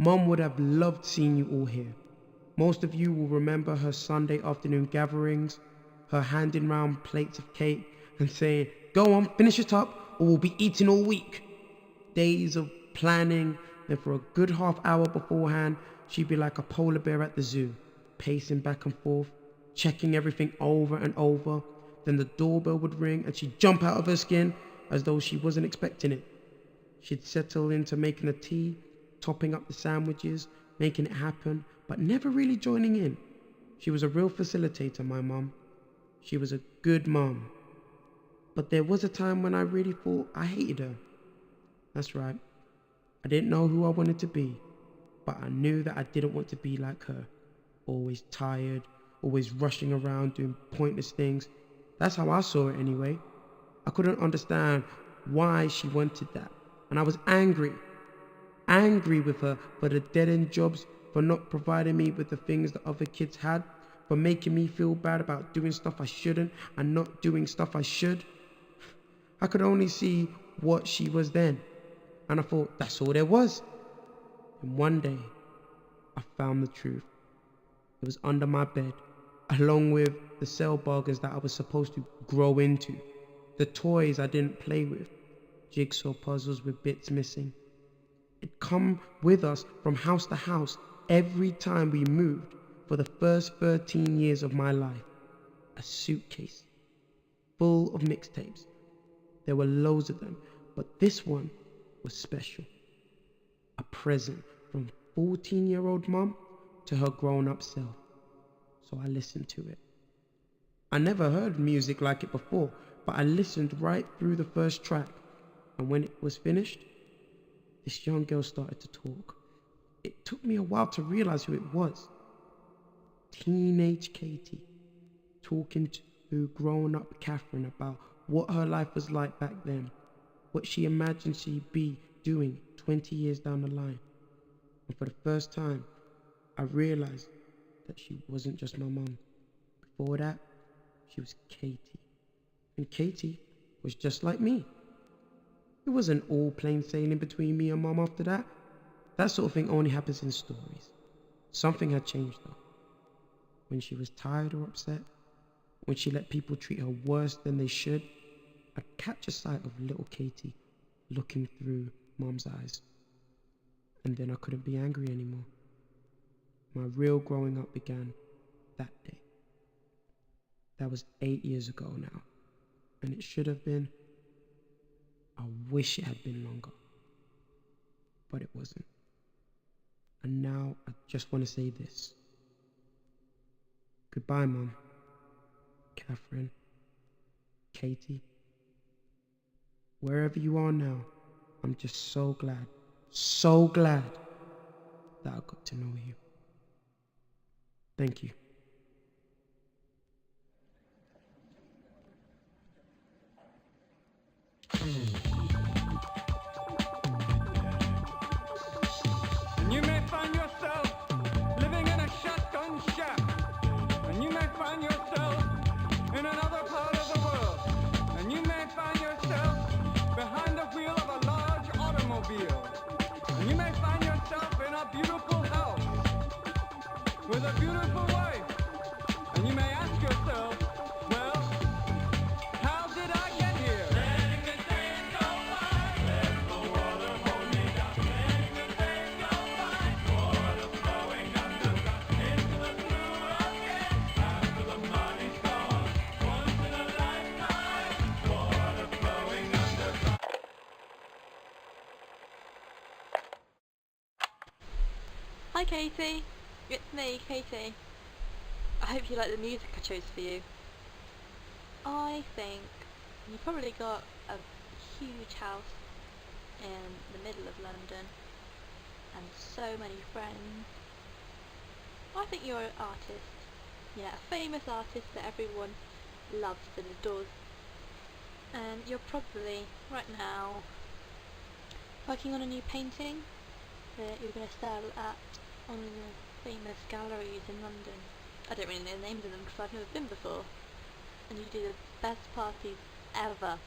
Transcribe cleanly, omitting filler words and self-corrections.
Mum would have loved seeing you all here. Most of you will remember her Sunday afternoon gatherings, her handing round plates of cake and saying, "Go on, finish it up or we'll be eating all week." Days of planning, and for a good half hour beforehand, she'd be like a polar bear at the zoo, pacing back and forth, checking everything over and over. Then the doorbell would ring and she'd jump out of her skin as though she wasn't expecting it. She'd settle into making the tea, topping up the sandwiches, making it happen, but never really joining in. She was a real facilitator, my mum. She was a good mum. But there was a time when I really thought I hated her. That's right. I didn't know who I wanted to be, but I knew that I didn't want to be like her. Always tired, always rushing around doing pointless things. That's how I saw it anyway. I couldn't understand why she wanted that. And I was angry. Angry with her for the dead-end jobs, for not providing me with the things that other kids had, for making me feel bad about doing stuff I shouldn't and not doing stuff I should. I could only see what she was then, and I thought that's all there was. And one day, I found the truth. It was under my bed, along with the cell bargains that I was supposed to grow into, the toys I didn't play with, jigsaw puzzles with bits missing. It'd come with us from house to house every time we moved for the first 13 years of my life. A suitcase full of mixtapes. There were loads of them, but this one was special. A present from 14-year-old mum to her grown-up self. So I listened to it. I never heard music like it before, but I listened right through the first track. And when it was finished, this young girl started to talk. It took me a while to realize who it was. Teenage Katie, talking to grown-up Catherine about what her life was like back then, what she imagined she'd be doing 20 years down the line. And for the first time, I realized that she wasn't just my mum. Before that, she was Katie. And Katie was just like me. It wasn't all plain sailing between me and mum after that. That sort of thing only happens in stories. Something had changed though. When she was tired or upset, when she let people treat her worse than they should, I'd catch a sight of little Katie looking through mum's eyes. And then I couldn't be angry anymore. My real growing up began that day. That was 8 years ago now. And it should have been. I wish it had been longer. But it wasn't. And now I just want to say this. Goodbye, Mum, Catherine, Katie. Wherever you are now, I'm just so glad that I got to know you. Thank you. And you may find yourself living in a shotgun shack. And you may find yourself in another part of the world. And you may find yourself behind the wheel of a large automobile. And you may find yourself in a beautiful house with a beautiful wife. And you may ask yourself, well, how did I get here? Letting the days go by, letting the water hold me down. Letting the days go by, water flowing underground into the blue again. After the money's gone, once in a lifetime, water flowing underground. Hi Katie, it's me, Katie. I hope you like the music I chose for you. I think you probably got a huge house in the middle of London and so many friends. I think you're an artist, yeah, a famous artist that everyone loves and adores. And you're probably, right now, working on a new painting that you're going to sell at one of the famous galleries in London. I don't really know the names of them because I've never been before. And you do the best parties ever.